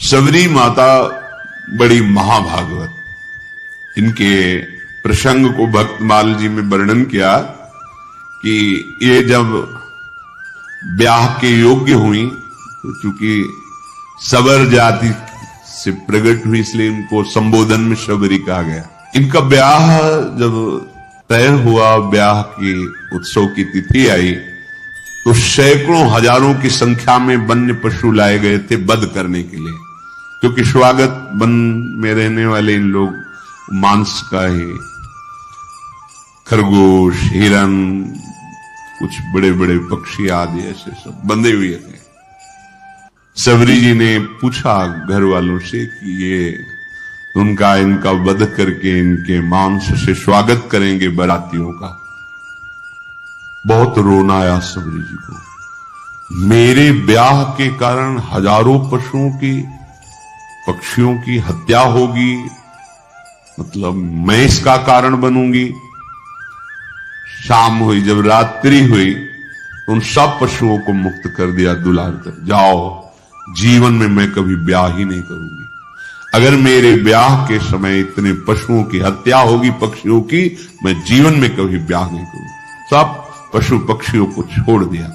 सबरी माता बड़ी महाभागवत, इनके प्रसंग को भक्तमाल जी में वर्णन किया कि ये जब ब्याह के योग्य हुई तो चूंकि सबर जाति से प्रकट हुई इसलिए इनको संबोधन में शबरी कहा गया। इनका ब्याह जब तय हुआ, ब्याह की उत्सव की तिथि आई तो सैकड़ों हजारों की संख्या में वन्य पशु लाए गए थे वध करने के लिए, क्योंकि स्वागत वन में रहने वाले इन लोग मांस का ही, खरगोश, हिरन, कुछ बड़े बड़े पक्षी आदि ऐसे सब बंधे हुए थे। सबरी जी ने पूछा घर वालों से कि ये इनका वध करके इनके मांस से स्वागत करेंगे बारातियों का। बहुत रोना आया सबरी जी को। मेरे ब्याह के कारण हजारों पशुओं की, पक्षियों की हत्या होगी, मतलब मैं इसका कारण बनूंगी। शाम हुई, जब रात्रि हुई तो उन सब पशुओं को मुक्त कर दिया दुलार कर, जाओ, जीवन में मैं कभी ब्याह ही नहीं करूंगी। अगर मेरे ब्याह के समय इतने पशुओं की हत्या होगी, पक्षियों की, मैं जीवन में कभी ब्याह नहीं करूंगी। सब पशु पक्षियों को छोड़ दिया।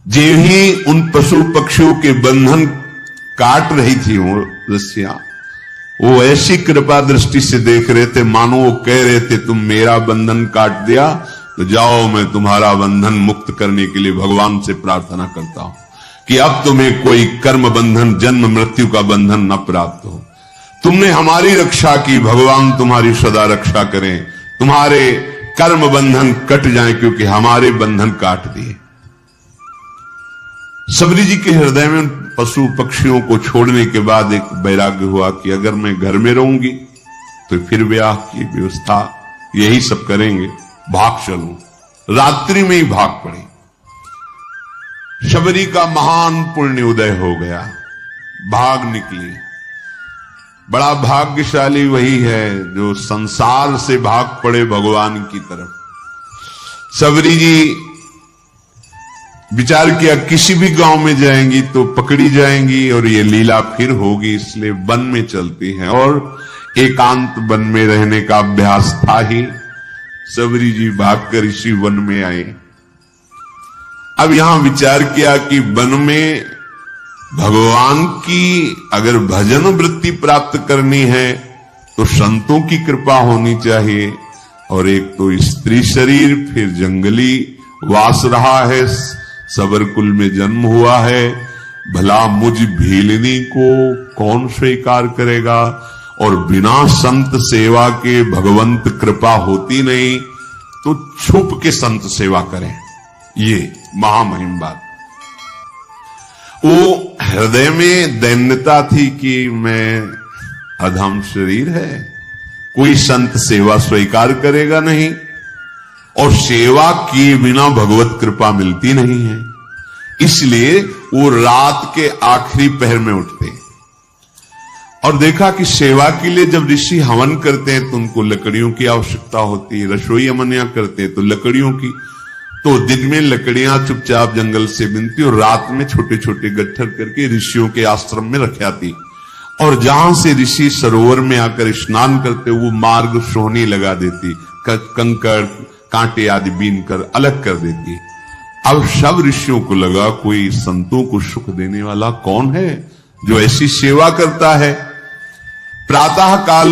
जे ही उन पशु पक्षियों के बंधन काट रही थी वो रस्सियां, वो ऐसी कृपा दृष्टि से देख रहे थे मानो वो कह रहे थे तुम मेरा बंधन काट दिया तो जाओ, मैं तुम्हारा बंधन मुक्त करने के लिए भगवान से प्रार्थना करता हूं कि अब तुम्हें कोई कर्म बंधन, जन्म मृत्यु का बंधन न प्राप्त हो। तुमने हमारी रक्षा की, भगवान तुम्हारी सदा रक्षा करें, तुम्हारे कर्म बंधन कट जाएं क्योंकि हमारे बंधन काट दिए। सबरी जी के हृदय में पशु पक्षियों को छोड़ने के बाद एक वैराग्य हुआ कि अगर मैं घर में रहूंगी तो फिर ब्याह की व्यवस्था यही सब करेंगे, भाग चलूं। रात्रि में ही भाग पड़ी। शबरी का महान पुण्य उदय हो गया, भाग निकली। बड़ा भाग्यशाली वही है जो संसार से भाग पड़े भगवान की तरफ। सबरी जी विचार किया किसी भी गांव में जाएंगी तो पकड़ी जाएंगी और ये लीला फिर होगी, इसलिए वन में चलती हैं। और एकांत वन में रहने का अभ्यास था ही। सबरी जी भागकर इसी वन में आए। अब यहां विचार किया कि वन में भगवान की अगर भजन वृत्ति प्राप्त करनी है तो संतों की कृपा होनी चाहिए, और एक तो स्त्री शरीर, फिर जंगली वास रहा है, सबर कुल में जन्म हुआ है, भला मुझ भीलनी को कौन स्वीकार करेगा, और बिना संत सेवा के भगवंत कृपा होती नहीं, तो छुप के संत सेवा करें। ये महामहिम बात। वो हृदय में दैन्यता थी कि मैं अधम शरीर है, कोई संत सेवा स्वीकार करेगा नहीं, और सेवा किए बिना भगवत कृपा मिलती नहीं है। इसलिए वो रात के आखिरी पहर में उठते और देखा कि सेवा के लिए जब ऋषि हवन करते हैं तो उनको लकड़ियों की आवश्यकता होती है, रसोई अमनिया करते हैं तो लकड़ियों की। तो दिन में लकड़ियां चुपचाप जंगल से बिनती और रात में छोटे छोटे गट्ठर करके ऋषियों के आश्रम में रख आती, और जहां से ऋषि सरोवर में आकर स्नान करते वो मार्ग सोहनी लगा देती, कंकड़ कांटे आदि बीन कर अलग कर देती। अब सब ऋषियों को लगा कोई संतों को सुख देने वाला कौन है जो ऐसी सेवा करता है। प्रातः काल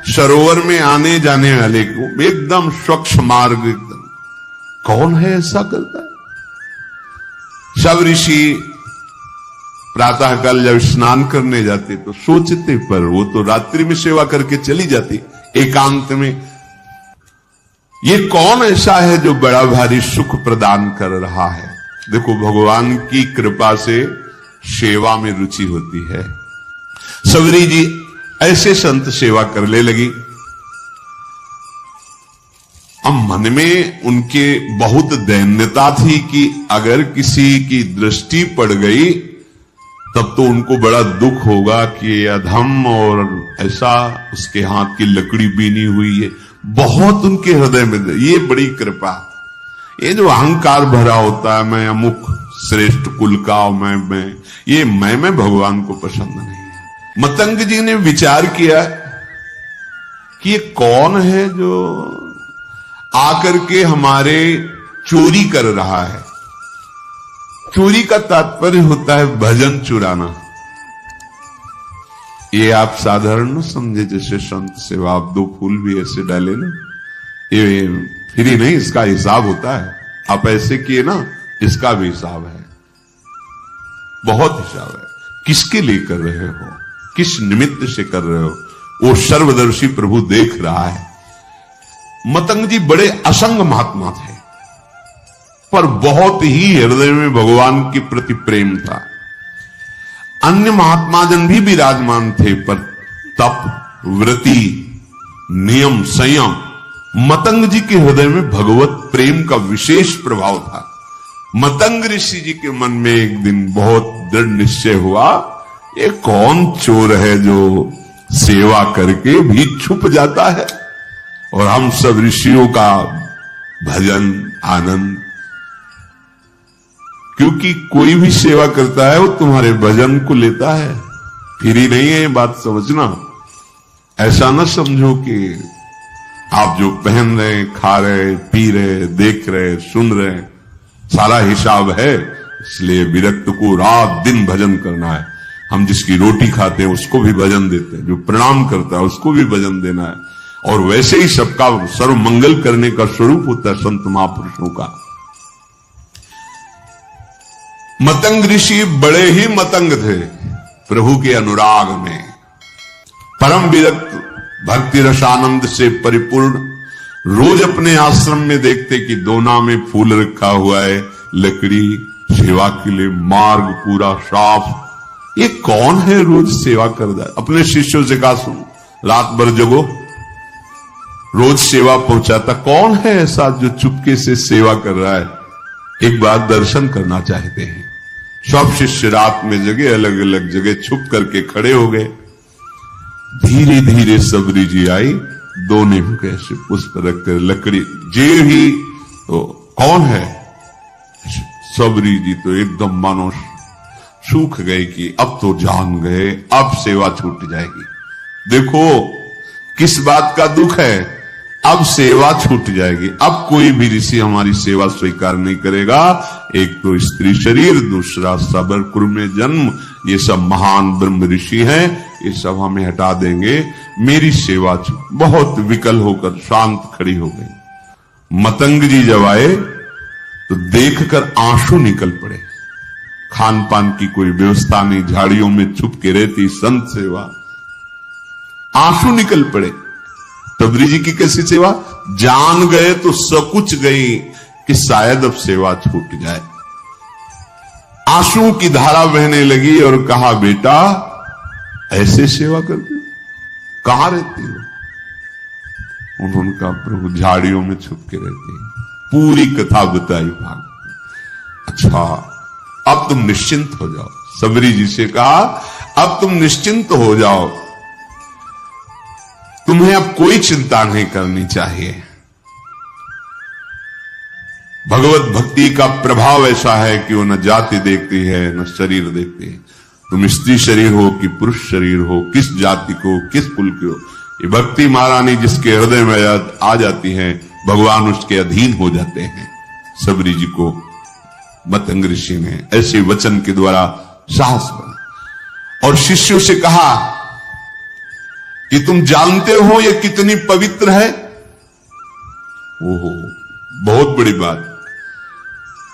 सरोवर में आने जाने वाले को एकदम स्वच्छ मार्ग, एकदम कौन है ऐसा करता है। सब ऋषि प्रातः काल जब स्नान करने जाते तो सोचते, पर वो तो रात्रि में सेवा करके चली जाती एकांत में। ये कौन ऐसा है जो बड़ा भारी सुख प्रदान कर रहा है। देखो भगवान की कृपा से सेवा में रुचि होती है। सबरी जी ऐसे संत सेवा करने लगी। अब मन में उनके बहुत दैन्यता थी कि अगर किसी की दृष्टि पड़ गई तब तो उनको बड़ा दुख होगा कि अधम और ऐसा उसके हाथ की लकड़ी बीनी हुई है। बहुत उनके हृदय में ये बड़ी कृपा। ये जो अहंकार भरा होता है, मैं अमुक श्रेष्ठ कुल का मैं ये मैं भगवान को पसंद नहीं है। मतंग जी ने विचार किया कि ये कौन है जो आकर के हमारे चोरी कर रहा है। चोरी का तात्पर्य होता है भजन चुराना। ये आप साधारण न समझे जैसे संत सेवा आप 2 फूल भी ऐसे डाले ना, ये फ्री नहीं, इसका हिसाब होता है। आप ऐसे किए ना, इसका भी हिसाब है, बहुत हिसाब है। किसके लिए कर रहे हो, किस निमित्त से कर रहे हो, वो सर्वदर्शी प्रभु देख रहा है। मतंग जी बड़े असंग महात्मा थे, पर बहुत ही हृदय में भगवान के प्रति प्रेम था। अन्य महात्मा जन भी विराजमान थे, पर तप, व्रति, नियम, संयम, मतंग जी के हृदय में भगवत प्रेम का विशेष प्रभाव था। मतंग ऋषि जी के मन में एक दिन बहुत दृढ़ निश्चय हुआ, ये कौन चोर है जो सेवा करके भी छुप जाता है और हम सब ऋषियों का भजन आनंद। क्योंकि कोई भी सेवा करता है वो तुम्हारे भजन को लेता है, फ्री नहीं है, ये बात समझना। ऐसा ना समझो कि आप जो पहन रहे, खा रहे, पी रहे, देख रहे, सुन रहे, सारा हिसाब है। इसलिए विरक्त को रात दिन भजन करना है। हम जिसकी रोटी खाते हैं उसको भी भजन देते हैं, जो प्रणाम करता है उसको भी भजन देना है। और वैसे ही सबका सर्व मंगल करने का स्वरूप होता है संत महापुरुषों का। मतंग ऋषि बड़े ही मतंग थे प्रभु के अनुराग में, परम विरक्त, भक्ति रसानंद से परिपूर्ण। रोज अपने आश्रम में देखते कि दोना में फूल रखा हुआ है, लकड़ी, सेवा के लिए मार्ग पूरा साफ। ये कौन है रोज सेवा कर रहा है? अपने शिष्यों से कहा, सुन, रात भर जगो, रोज सेवा पहुंचाता। कौन है ऐसा जो चुपके से सेवा कर रहा है? एक बार दर्शन करना चाहते हैं। सब शिष्य रात में जगह, अलग अलग जगह छुप करके खड़े हो गए। धीरे धीरे सबरी जी आई, दोने में कैसे पुष्प रखते, लकड़ी जे ही तो कौन है? सबरी जी तो एकदम मानो सूख गए कि अब तो जान गए, अब सेवा छूट जाएगी। देखो किस बात का दुख है, अब सेवा छूट जाएगी। अब कोई भी ऋषि हमारी सेवा स्वीकार नहीं करेगा। एक तो स्त्री शरीर, दूसरा सबर कुल में जन्म, ये सब महान ब्रह्म ऋषि हैं, ये सब हमें हटा देंगे, मेरी सेवा छूट। बहुत विकल होकर शांत खड़ी हो गई। मतंग जी जब आए तो देखकर आंसू निकल पड़े। खान पान की कोई व्यवस्था नहीं, झाड़ियों में छुप के रहती संत सेवा, आंसू निकल पड़े। सबरी जी की कैसी सेवा? जान गए तो सकुच गई कि शायद अब सेवा छूट जाए। आंसू की धारा बहने लगी और कहा, बेटा ऐसे सेवा करते हो, कहां रहती हो? उन्होंने कहा, प्रभु झाड़ियों में छुप के रहती है। पूरी कथा बताई भाग। अच्छा, अब तुम निश्चिंत हो जाओ। सबरी जी से कहा, अब तुम निश्चिंत हो जाओ, तुम्हें अब कोई चिंता नहीं करनी चाहिए। भगवत भक्ति का प्रभाव ऐसा है कि वो न जाति देखती है न शरीर देखती है। तुम स्त्री शरीर हो कि पुरुष शरीर हो, किस जाति को, किस कुल के हो, ये भक्ति महारानी जिसके हृदय में आ जाती है, भगवान उसके अधीन हो जाते हैं। सबरी जी को मतंग ऋषि ने ऐसे वचन के द्वारा साहस बना और शिष्यों से कहा कि तुम जानते हो ये कितनी पवित्र है? ओहो, बहुत बड़ी बात।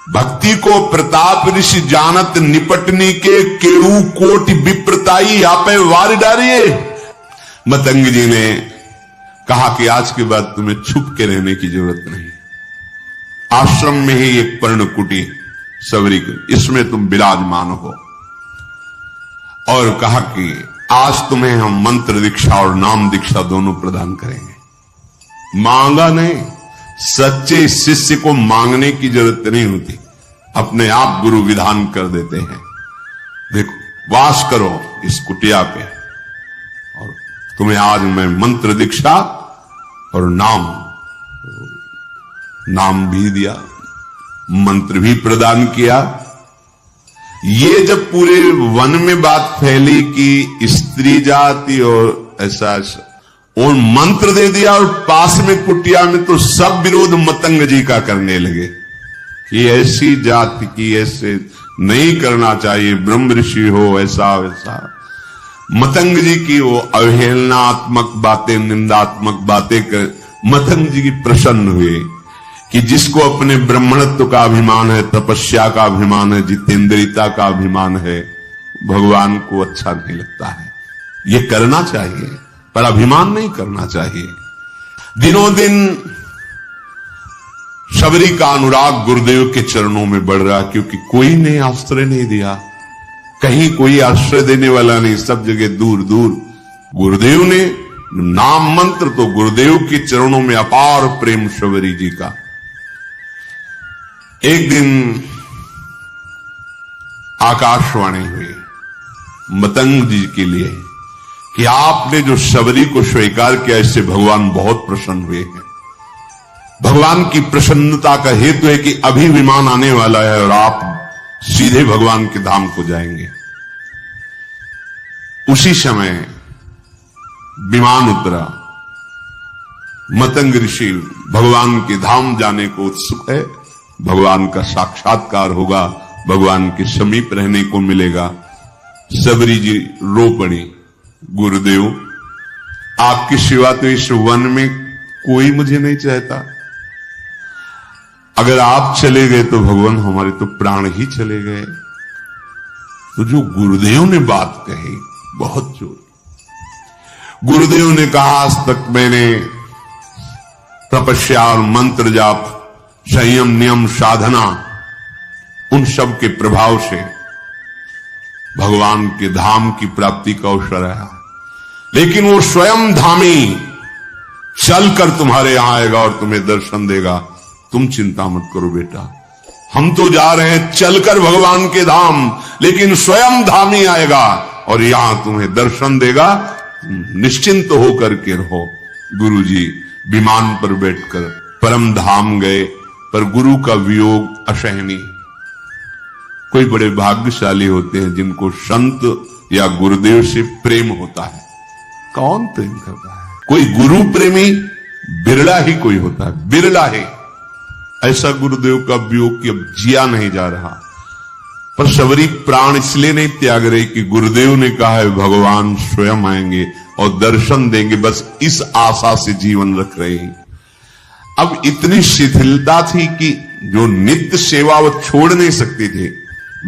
भक्ति को प्रताप ऋषि जानत, निपटने के केऊ कोटि विप्रताई, यहाँ पे वार डालिए। मतंग जी ने कहा कि आज के बाद तुम्हें छुप के रहने की जरूरत नहीं। आश्रम में ही एक पर्ण कुटी सबरी, इसमें तुम विराजमान हो। और कहा कि आज तुम्हें हम मंत्र दीक्षा और नाम दीक्षा दोनों प्रदान करेंगे। मांगा नहीं, सच्चे शिष्य को मांगने की जरूरत नहीं होती, अपने आप गुरु विधान कर देते हैं। देखो, वास करो इस कुटिया पे और तुम्हें आज मैं मंत्र दीक्षा और नाम भी दिया, मंत्र भी प्रदान किया ये जब पूरे वन में बात फैली कि स्त्री जाति और ऐसा और मंत्र दे दिया और पास में कुटिया में तो सब विरोध मतंग जी का करने लगे कि ऐसी जाति की ऐसे नहीं करना चाहिए, ब्रह्म ऋषि हो ऐसा वैसा। मतंग जी की वो अवहेलनात्मक बातें, निंदात्मक बातें कर मतंग जी की प्रसन्न हुए कि जिसको अपने ब्राह्मणत्व का अभिमान है, तपस्या का अभिमान है, जितेंद्रियता का अभिमान है, भगवान को अच्छा नहीं लगता है। ये करना चाहिए पर अभिमान नहीं करना चाहिए। दिनों दिन शबरी का अनुराग गुरुदेव के चरणों में बढ़ रहा, क्योंकि कोई ने आश्रय नहीं दिया, कहीं कोई आश्रय देने वाला नहीं, सब जगह दूर दूर गुरुदेव ने नाम मंत्र, तो गुरुदेव के चरणों में अपार प्रेम शबरी जी का। एक दिन आकाशवाणी हुई मतंग जी के लिए कि आपने जो शबरी को स्वीकार किया इससे भगवान बहुत प्रसन्न हुए हैं। भगवान की प्रसन्नता का हेतु है कि अभी विमान आने वाला है और आप सीधे भगवान के धाम को जाएंगे। उसी समय विमान उतरा, मतंग ऋषि भगवान के धाम जाने को उत्सुक है, भगवान का साक्षात्कार होगा, भगवान के समीप रहने को मिलेगा। शबरी जी रो पड़ी, गुरुदेव आपकी सिवा तो इस वन में कोई मुझे नहीं चाहता, अगर आप चले गए तो भगवान हमारे तो प्राण ही चले गए। तो जो गुरुदेव ने बात कही बहुत जोर, गुरुदेव ने कहा आज तक मैंने तपस्या और मंत्र जाप, संयम नियम साधना, उन सब के प्रभाव से भगवान के धाम की प्राप्ति का अवसर आया, लेकिन वो स्वयं धामी चलकर तुम्हारे यहां आएगा और तुम्हें दर्शन देगा। तुम चिंता मत करो बेटा, हम तो जा रहे हैं चलकर भगवान के धाम, लेकिन स्वयं धामी आएगा और यहां तुम्हें दर्शन देगा, निश्चिंत होकर के रहो। गुरुजी विमान पर बैठकर परम धाम गए, पर गुरु का वियोग असहनीय। कोई बड़े भाग्यशाली होते हैं जिनको संत या गुरुदेव से प्रेम होता है। कौन प्रेम करता है? कोई गुरु प्रेमी बिरला ही कोई होता है, बिरला है। ऐसा गुरुदेव का वियोग कि अब जिया नहीं जा रहा। पर शबरी प्राण इसलिए नहीं त्याग रही कि गुरुदेव ने कहा है भगवान स्वयं आएंगे और दर्शन देंगे, बस इस आशा से जीवन रख रहे हैं। अब इतनी शिथिलता थी कि जो नित्य सेवा वो छोड़ नहीं सकते थे।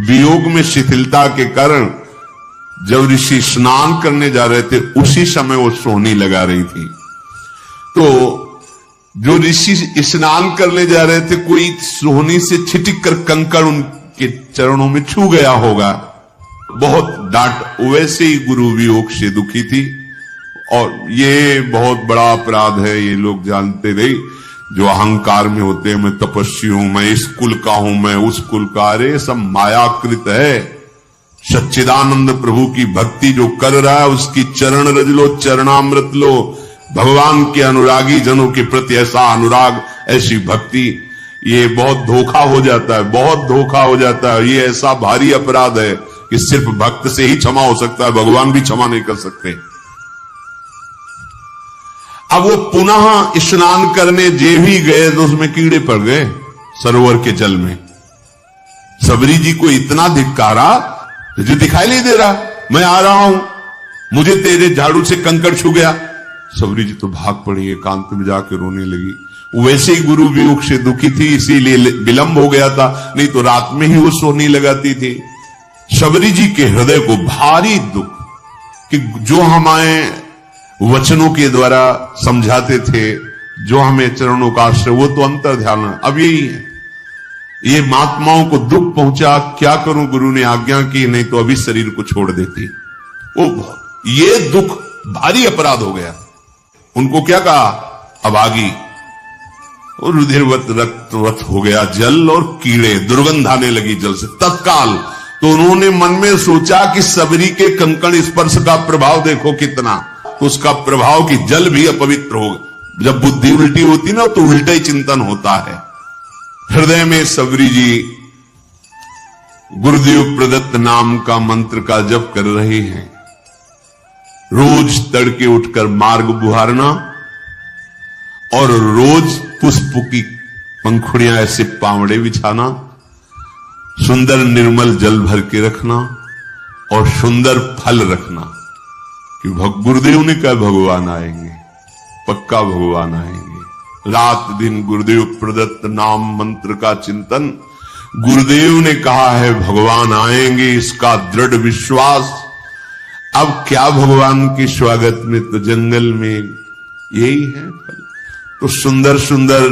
वियोग में शिथिलता के कारण जब ऋषि स्नान करने जा रहे थे उसी समय वो सोहनी लगा रही थी। तो जो ऋषि स्नान करने जा रहे थे, कोई सोहनी से छिटक कर कंकड़ उनके चरणों में छू गया होगा, बहुत डांट। वैसे ही गुरु वियोग से दुखी थी और ये बहुत बड़ा अपराध है, ये लोग जानते नहीं जो अहंकार में होते हैं, मैं तपस्वी हूं, मैं इस कुल का हूं, मैं उस कुल का। अरे सब मायाकृत है। सच्चिदानंद प्रभु की भक्ति जो कर रहा है उसकी चरण रज लो, चरणामृत लो। भगवान के अनुरागी जनों के प्रति ऐसा अनुराग, ऐसी भक्ति, ये बहुत धोखा हो जाता है, बहुत धोखा हो जाता है। ये ऐसा भारी अपराध है कि सिर्फ भक्त से ही क्षमा हो सकता है, भगवान भी क्षमा नहीं कर सकते। अब वो पुनः स्नान करने जे भी गए तो उसमें कीड़े पड़ गए सरोवर के जल में। शबरी जी को इतना धिक्कारा, तुझे दिखाई नहीं दे रहा, मैं आ रहा हूं, मुझे तेरे झाड़ू से कंकड़ छू गया। शबरी जी तो भाग पड़ी, एकांत में जाकर रोने लगी। वैसे ही गुरु वियोग से दुखी थी, इसीलिए विलंब हो गया था, नहीं तो रात में ही वो सोने लगाती थी। शबरी जी के हृदय को भारी दुख कि जो हमारे वचनों के द्वारा समझाते थे, जो हमें चरणों का आश्रय, वो तो अंतर ध्यान। अब यही है, ये महात्माओं को दुख पहुंचा, क्या करूं, गुरु ने आज्ञा की, नहीं तो अभी शरीर को छोड़ देती। वो ये दुख भारी अपराध हो गया। उनको क्या कहा, अभागी, और रुधिरवत रक्तवत हो गया जल और कीड़े, दुर्गंध आने लगी जल से तत्काल। तो उन्होंने मन में सोचा कि शबरी के कंकड़ स्पर्श का प्रभाव देखो कितना, तो उसका प्रभाव कि जल भी अपवित्र होगा। जब बुद्धि उल्टी होती ना तो उल्टा ही चिंतन होता है। हृदय में शबरी जी गुरुदेव प्रदत्त नाम का मंत्र का जप कर रहे हैं। रोज तड़के उठकर मार्ग बुहारना और रोज पुष्प की पंखुड़ियां ऐसे पावड़े बिछाना, सुंदर निर्मल जल भर के रखना और सुंदर फल रखना कि गुरुदेव ने कहा भगवान आएंगे, पक्का भगवान आएंगे। रात दिन गुरुदेव प्रदत्त नाम मंत्र का चिंतन, गुरुदेव ने कहा है भगवान आएंगे, इसका दृढ़ विश्वास। अब क्या भगवान के स्वागत में तो जंगल में यही है फल। तो सुंदर सुंदर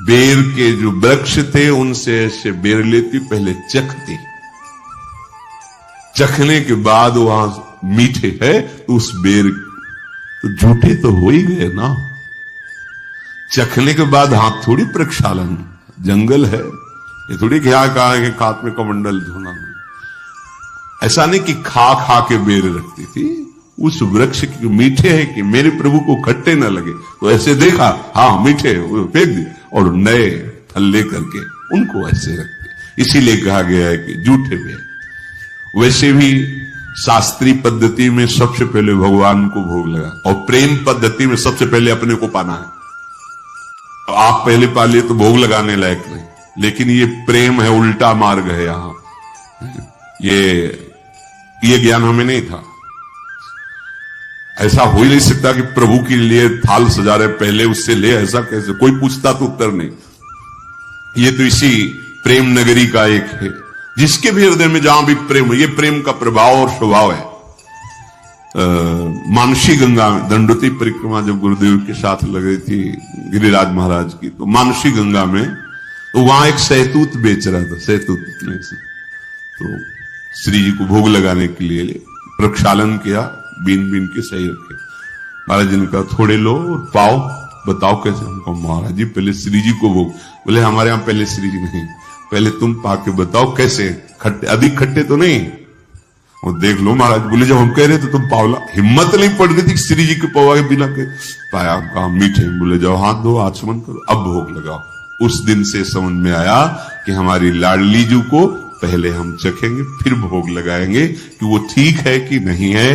बेर के जो वृक्ष थे उनसे ऐसे बेर लेती, पहले चखती, चखने के बाद वहां मीठे है तो उस बेर तो झूठे तो हो ही गए ना। चखने के बाद हाथ थोड़ी प्रक्षालन, जंगल है ये थोड़ी क्या कहा कि हाथ में कमंडल धोना। ऐसा नहीं कि खा खा के बेर रखती थी, उस वृक्ष की मीठे है कि मेरे प्रभु को खट्टे न लगे तो ऐसे देखा, हाँ मीठे, फेंक दिए और नए फल लेकर के उनको ऐसे रखते। इसीलिए कहा गया है कि झूठे बेर। वैसे भी शास्त्रीय पद्धति में सबसे पहले भगवान को भोग लगा और प्रेम पद्धति में सबसे पहले अपने को पाना है। आप पहले पा लिए तो भोग लगाने लायक नहीं, लेकिन ये प्रेम है, उल्टा मार्ग है। यहां ये ज्ञान हमें नहीं था। ऐसा हो ही नहीं सकता कि प्रभु के लिए थाल सजा रहे पहले उससे ले, ऐसा कैसे? कोई पूछता तो उत्तर नहीं। ये तो इसी प्रेम नगरी का एक है, जिसके भी हृदय में जहां भी प्रेम, ये प्रेम का प्रभाव और स्वभाव है। मानसी गंगा दंडोती परिक्रमा जब गुरुदेव के साथ लग रही थी गिरिराज महाराज की, तो मानसी गंगा में तो वहां एक सहतूत बेच रहा था, सहतूत तो श्री जी को भोग लगाने के लिए प्रक्षालन किया, बीन बीन के सही रखे। महाराज जी ने कहा थोड़े लो और पाओ, बताओ कैसे? हमको महाराज जी पहले श्री जी को भोग। बोले हमारे यहां पहले श्री जी नहीं, पहले तुम पाके बताओ कैसे, खट्टे अधिक खट्टे तो नहीं? वो देख लो महाराज। बोले जब हम कह रहे तो तुम पावला, हिम्मत नहीं पड़ रही थी श्री जी के पवा के बिना के पाया। कहा मीठे। बोले जाओ हाथ धो, आचमन करो, अब भोग लगाओ। उस दिन से समझ में आया कि हमारी लाडली जी को पहले हम चखेंगे फिर भोग लगाएंगे कि वो ठीक है कि नहीं है।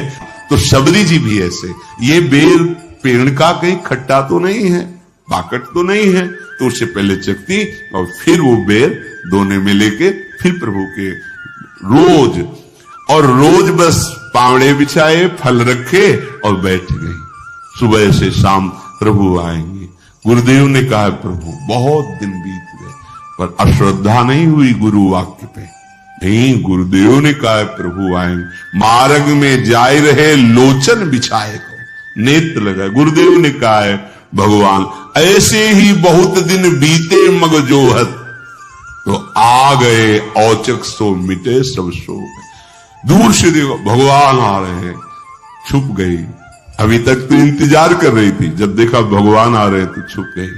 तो शबरी जी भी ऐसे, ये बेर पेड़ का कहीं खट्टा तो नहीं है, बाकट तो नहीं है, तो उससे पहले चखती और फिर वो बेर दोने में लेके फिर प्रभु के रोज बस पावड़े बिछाए, फल रखे और बैठ गई। सुबह से शाम प्रभु आएंगे। गुरुदेव ने कहा प्रभु बहुत दिन बीत गए पर अश्रद्धा नहीं हुई गुरु वाक्य पे। नहीं, गुरुदेव ने कहा प्रभु आएंगे। मार्ग में जाए रहे लोचन बिछाए को, नेत्र लगाए। गुरुदेव ने कहा है भगवान ऐसे ही बहुत दिन बीते मग जोहत, तो आ गए औचक सो मिटे सब शोक। दूर से देखो भगवान आ रहे हैं, छुप गई। अभी तक तो इंतजार कर रही थी, जब देखा भगवान आ रहे तो छुप गई।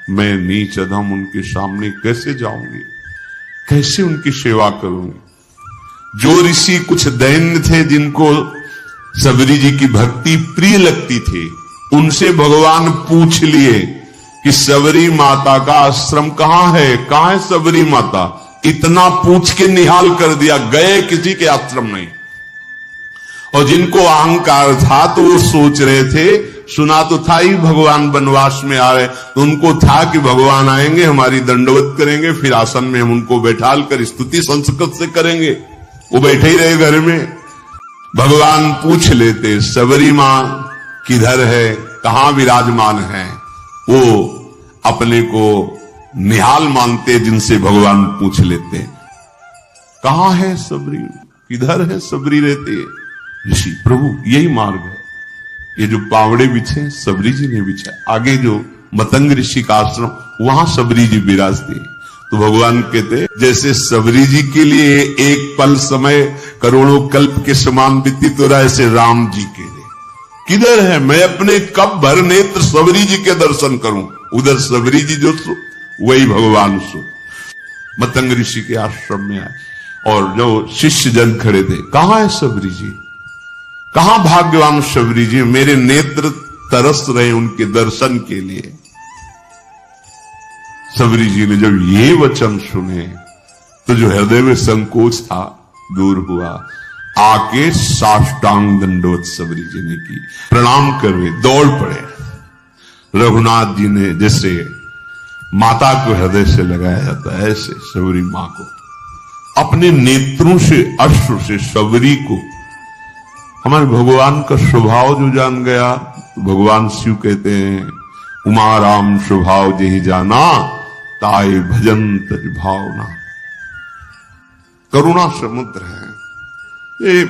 मैं नीच अधम उनके सामने कैसे जाऊंगी, कैसे उनकी सेवा करूंगी? जो ऋषि कुछ दैन्य थे जिनको सबरी जी की भक्ति प्रिय लगती थी, उनसे भगवान पूछ लिए कि सबरी माता का आश्रम कहां है, कहां है सबरी माता? इतना पूछ के निहाल कर दिया, गए किसी के आश्रम नहीं। और जिनको अहंकार था तो वो सोच रहे थे, सुना तो था ही भगवान वनवास में आ रहे, तो उनको था कि भगवान आएंगे, हमारी दंडवत करेंगे, फिर आसन में हम उनको बैठाल कर स्तुति संस्कृत से करेंगे। वो बैठे ही रहे घर में। भगवान पूछ लेते सबरी मां किधर है, कहां विराजमान है। वो अपने को निहाल मानते, जिनसे भगवान पूछ लेते कहां है सबरी, किधर है सबरी रहती है। ऋषि प्रभु यही मार्ग है, ये जो पावड़े बिछे सबरी जी ने बिछा, आगे जो मतंग ऋषि का आश्रम वहां सबरी जी विराजते। तो भगवान कहते जैसे सबरी जी के लिए एक पल समय करोड़ों कल्प के समान व्यतीत हो रहा है, ऐसे राम जी के लिए किधर है, मैं अपने कब भर नेत्र सबरी जी के दर्शन करूं। उधर सबरी जी जो सो वही भगवान सो। मतंग ऋषि के आश्रम में आए और जो शिष्य जन खड़े थे, कहां है सबरी जी, कहां भाग्यवान सबरी जी, मेरे नेत्र तरस रहे उनके दर्शन के लिए। सबरी जी ने जब ये वचन सुने तो जो हृदय में संकोच था दूर हुआ। आके साष्टांग दंडोत सबरी जी ने की, प्रणाम करे, दौड़ पड़े। रघुनाथ जी ने जैसे माता को हृदय से लगाया जाता है, ऐसे सबरी मां को अपने नेत्रों से, अश्रु से सबरी को, हमारे भगवान का स्वभाव जो जान गया, भगवान शिव कहते हैं उमा राम स्वभाव जेहि जाना, ताय भजन तज भावना। करुणा समुद्र है ये,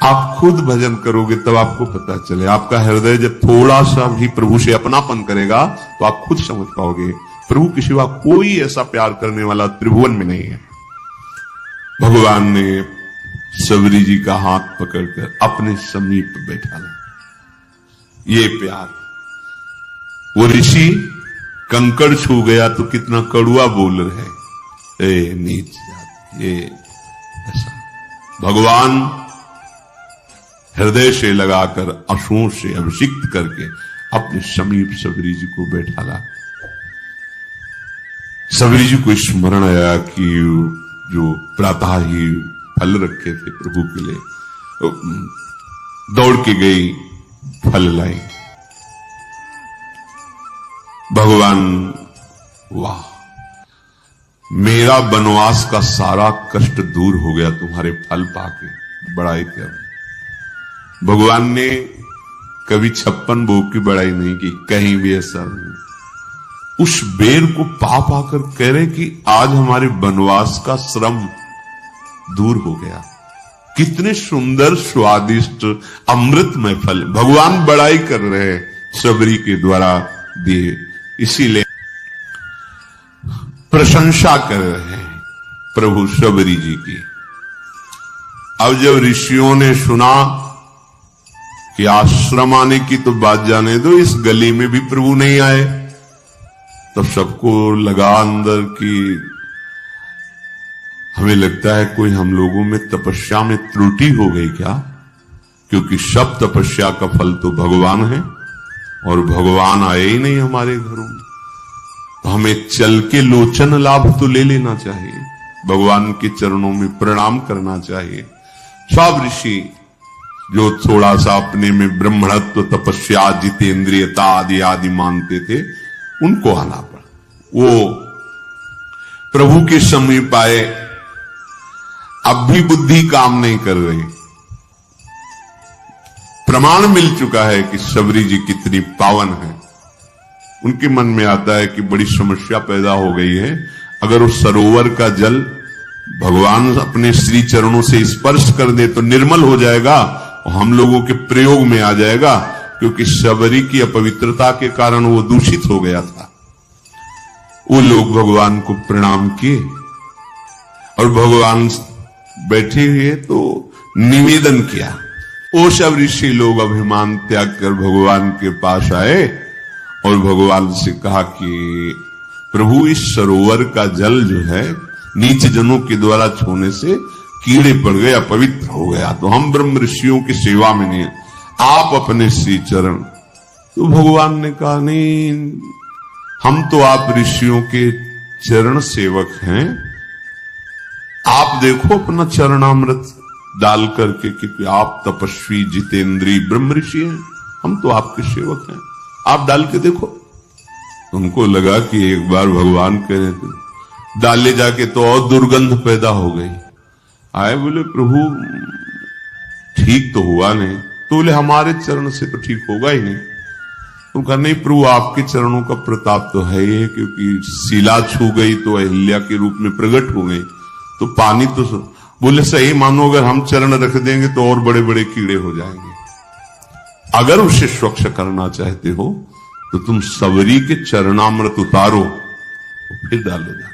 आप खुद भजन करोगे तब आपको पता चले। आपका हृदय जब थोड़ा सा भी प्रभु से अपनापन करेगा तो आप खुद समझ पाओगे प्रभु के सिवा कोई ऐसा प्यार करने वाला त्रिभुवन में नहीं है। भगवान ने सबरी जी का हाथ पकड़कर अपने समीप बैठा ला। ये प्यार, वो ऋषि कंकड़ छू गया तो कितना कड़ुआ बोल रहे, ए नीच जात, ये ऐसा। भगवान हृदय से लगाकर आंसुओं से अभिषिक्त करके अपने समीप सबरी जी को बैठा ला। सबरी जी को स्मरण आया कि जो प्रातः ही फल रखे थे प्रभु के लिए, दौड़ के गई, फल लाई। भगवान, वाह, मेरा वनवास का सारा कष्ट दूर हो गया तुम्हारे फल पाके, बड़ाई कर। भगवान ने कभी 56 भोग की बड़ाई नहीं की, कहीं भी ऐसा नहीं। उस बेर को पा पाकर कह रहे कि आज हमारे वनवास का श्रम दूर हो गया। कितने सुंदर स्वादिष्ट अमृतमय फल भगवान बड़ाई कर रहे हैं सबरी के द्वारा दिए, इसीलिए प्रशंसा कर रहे हैं प्रभु सबरी जी की। अब जब ऋषियों ने सुना कि आश्रम आने की तो बात जाने दो, इस गली में भी प्रभु नहीं आए, तो सबको लगा अंदर कि हमें लगता है कोई हम लोगों में तपस्या में त्रुटि हो गई क्या, क्योंकि सब तपस्या का फल तो भगवान है और भगवान आए ही नहीं हमारे घरों में। तो हमें चल के लोचन लाभ तो ले लेना चाहिए, भगवान के चरणों में प्रणाम करना चाहिए। सब ऋषि जो थोड़ा सा अपने में ब्रह्मणत्व, तपस्या, जितेंद्रियता आदि आदि मानते थे, उनको आना पड़ा। वो प्रभु के समीप आए, अब भी बुद्धि काम नहीं कर रही। प्रमाण मिल चुका है कि सबरी जी कितनी पावन है। उनके मन में आता है कि बड़ी समस्या पैदा हो गई है, अगर उस सरोवर का जल भगवान अपने श्री चरणों से स्पर्श कर दे तो निर्मल हो जाएगा और हम लोगों के प्रयोग में आ जाएगा, क्योंकि सबरी की अपवित्रता के कारण वो दूषित हो गया था। वो लोग भगवान को प्रणाम किए और भगवान बैठे हुए तो निवेदन किया। वो सब ऋषि लोग अभिमान त्याग कर भगवान के पास आए और भगवान से कहा कि प्रभु, इस सरोवर का जल जो है नीच जनों के द्वारा छूने से कीड़े पड़ गए, अपवित्र हो गया, तो हम ब्रह्म ऋषियों की सेवा में नहीं, आप अपने श्री चरण। तो भगवान ने कहा, नहीं, हम तो आप ऋषियों के चरण सेवक हैं, आप देखो अपना चरणामृत डाल करके, क्योंकि आप तपस्वी जितेंद्री ब्रह्म ऋषि हैं, हम तो आपके सेवक हैं, आप डाल के देखो। उनको लगा कि एक बार भगवान कह रहे थे, डाले जाके तो और दुर्गंध पैदा हो गई। आए, बोले प्रभु ठीक तो हुआ नहीं। तो बोले हमारे चरण से तो ठीक होगा ही नहीं। तो कहा, नहीं प्रभु, आपके चरणों का प्रताप तो है ही, क्योंकि शिला छू गई तो अहिल्या के रूप में प्रकट हो गई, तो पानी तो बोले सही मानो, अगर हम चरण रख देंगे तो और बड़े बड़े कीड़े हो जाएंगे। अगर उसे स्वच्छ करना चाहते हो तो तुम सबरी के चरणामृत उतारो, तो फिर डालो जाके।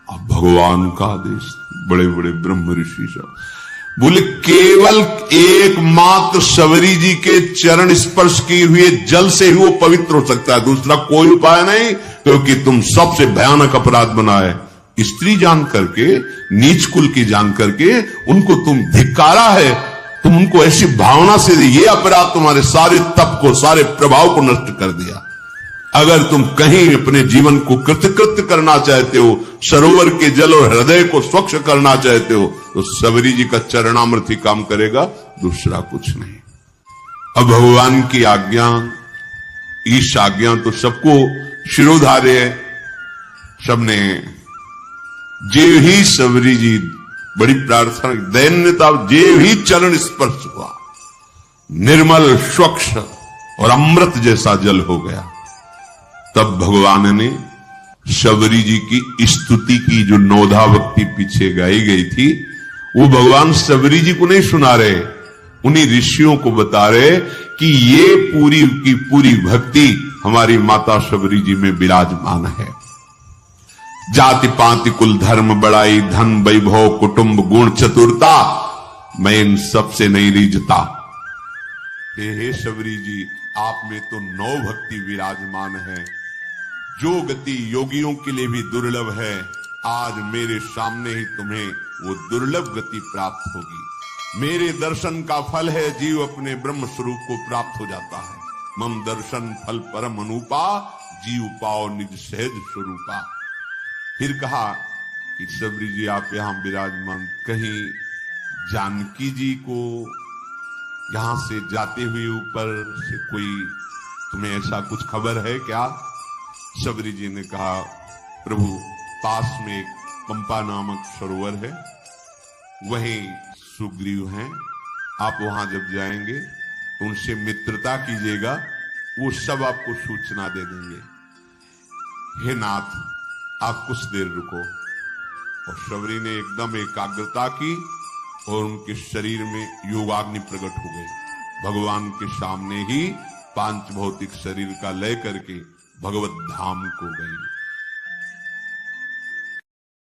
अब भगवान का आदेश, बड़े बड़े ब्रह्म ऋषि सब बोले, केवल एकमात्र सबरी जी के चरण स्पर्श किए हुए जल से ही वो पवित्र हो सकता है, दूसरा कोई उपाय नहीं, क्योंकि तुम सबसे भयानक अपराध बनाए, स्त्री जान करके, नीच कुल की जान करके उनको तुम धिक्कारा है, तुम उनको ऐसी भावना से ये अपराध तुम्हारे सारे तप को, सारे प्रभाव को नष्ट कर दिया। अगर तुम कहीं अपने जीवन को कृतकृत्य करना चाहते हो, सरोवर के जल और हृदय को स्वच्छ करना चाहते हो, तो सबरी जी का चरणामृत ही काम करेगा, दूसरा कुछ नहीं। अब भगवान की आज्ञा, ईश आज्ञा तो सबको शिरोधार्य है। सबने जे ही सबरी जी बड़ी प्रार्थना, दैन्यता, जे ही चरण स्पर्श हुआ, निर्मल स्वच्छ और अमृत जैसा जल हो गया। तब भगवान ने सबरी जी की स्तुति की, जो नौधा भक्ति पीछे गाई गई थी, वो भगवान सबरी जी को नहीं सुना रहे, उन्हीं ऋषियों को बता रहे कि ये पूरी की पूरी भक्ति हमारी माता सबरी जी में विराजमान है। जाति पाति कुल धर्म बड़ाई धन वैभव कुटुंब गुण चतुरता, मैं इन सबसे नहीं रीझता। हे सबरी जी, आप में तो 9 भक्ति विराजमान है, जो गति योगियों के लिए भी दुर्लभ है, आज मेरे सामने ही तुम्हें वो दुर्लभ गति प्राप्त होगी। मेरे दर्शन का फल है, जीव अपने ब्रह्म स्वरूप को प्राप्त हो जाता है। मम दर्शन फल परम अनुपा, जीव पाओ निज सहज स्वरूपा। फिर कहा कि सबरी जी आप यहां विराजमान, कहीं जानकी जी को यहां से जाते हुए ऊपर से कोई तुम्हें ऐसा कुछ खबर है क्या? सबरी जी ने कहा, प्रभु पास में एक पंपा नामक सरोवर है, वहीं सुग्रीव हैं, आप वहां जब जाएंगे तो उनसे मित्रता कीजिएगा, वो सब आपको सूचना दे देंगे। हे नाथ, आप कुछ देर रुको। और सबरी ने एकदम एकाग्रता की और उनके शरीर में योगाग्नि प्रकट हो गई। भगवान के सामने ही पांच भौतिक शरीर का लय करके भगवत धाम को गई।